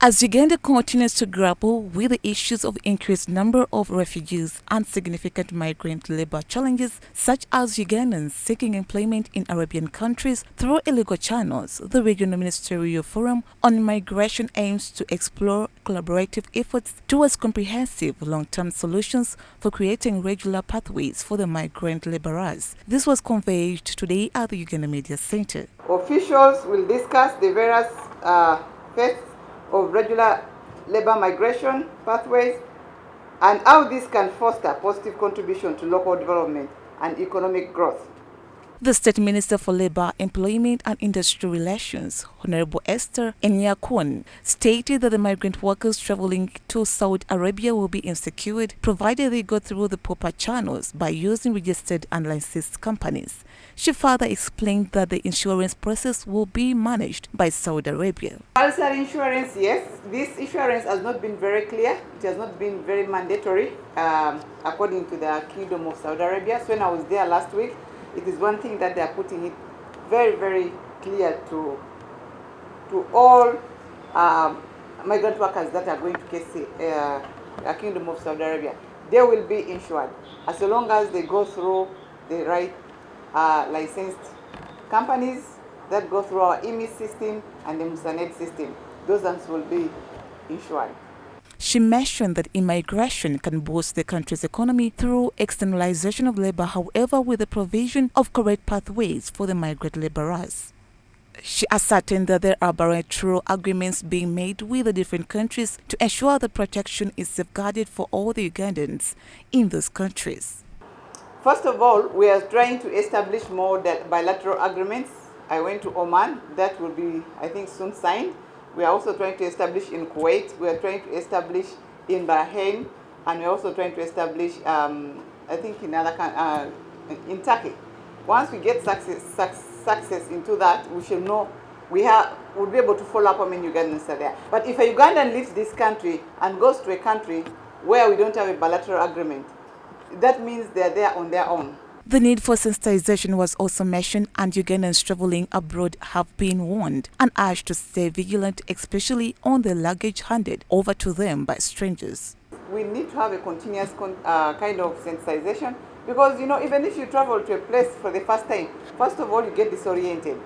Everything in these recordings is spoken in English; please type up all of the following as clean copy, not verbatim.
As Uganda continues to grapple with the issues of increased number of refugees and significant migrant labor challenges, such as Ugandans seeking employment in Arabian countries through illegal channels, the Regional Ministerial Forum on Migration aims to explore collaborative efforts towards comprehensive long-term solutions for creating regular pathways for the migrant laborers. This was conveyed today at the Uganda Media Center. Officials will discuss the various phases of regular labor migration pathways and how this can foster positive contribution to local development and economic growth. The State Minister for Labour, Employment and Industrial Relations, Honorable Esther Enyakwon, stated that the migrant workers travelling to Saudi Arabia will be secured provided they go through the proper channels by using registered and licensed companies. She further explained that the insurance process will be managed by Saudi Arabia. Compulsory insurance, yes. This insurance has not been very clear. It has not been very mandatory according to the Kingdom of Saudi Arabia. So when I was there last week, it is one thing that they are putting it very, very clear to all migrant workers that are going to the Kingdom of Saudi Arabia. They will be insured as long as they go through the right licensed companies that go through our IMI system and the Musanet system. Those ones will be insured. She mentioned that immigration can boost the country's economy through externalization of labor, however, with the provision of correct pathways for the migrant laborers. She ascertained that there are bilateral agreements being made with the different countries to ensure that protection is safeguarded for all the Ugandans in those countries. First of all, we are trying to establish more bilateral agreements. I went to Oman. That will be, I think, soon signed. We are also trying to establish in Kuwait. We are trying to establish in Bahrain, and we are also trying to establish, I think, in Turkey. Once we get success into that, we should know we'll be able to follow up how many Ugandans are there. But if a Ugandan leaves this country and goes to a country where we don't have a bilateral agreement, that means they're there on their own. The need for sensitization was also mentioned, and Ugandans traveling abroad have been warned and urged to stay vigilant, especially on the luggage handed over to them by strangers. We need to have a continuous kind of sensitization because, even if you travel to a place for the first time, first of all, you get disoriented.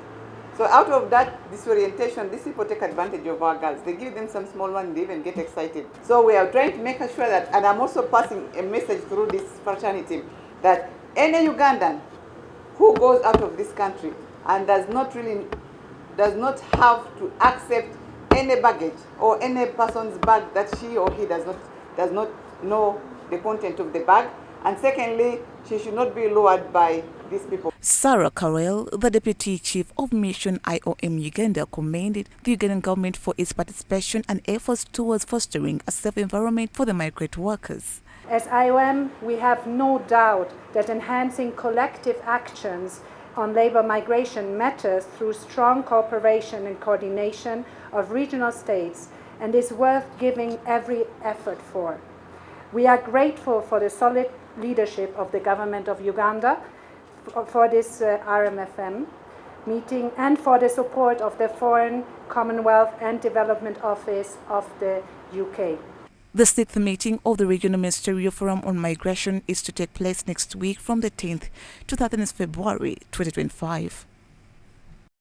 So out of that disorientation, these people take advantage of our girls. They give them some small money, they even get excited. So we are trying to make sure that, and I'm also passing a message through this fraternity, that any Ugandan who goes out of this country and does not have to accept any baggage or any person's bag that she or he does not know the content of the bag, and secondly, she should not be lured by these people. Sarah Carell, the Deputy Chief of Mission IOM Uganda, commended the Ugandan government for its participation and efforts towards fostering a safe environment for the migrant workers. As IOM, we have no doubt that enhancing collective actions on labour migration matters through strong cooperation and coordination of regional states and is worth giving every effort for. We are grateful for the solid leadership of the Government of Uganda for this RMFM meeting and for the support of the Foreign, Commonwealth and Development Office of the UK. The 6th meeting of the Regional Ministerial Forum on Migration is to take place next week from the 10th to 13th February 2025.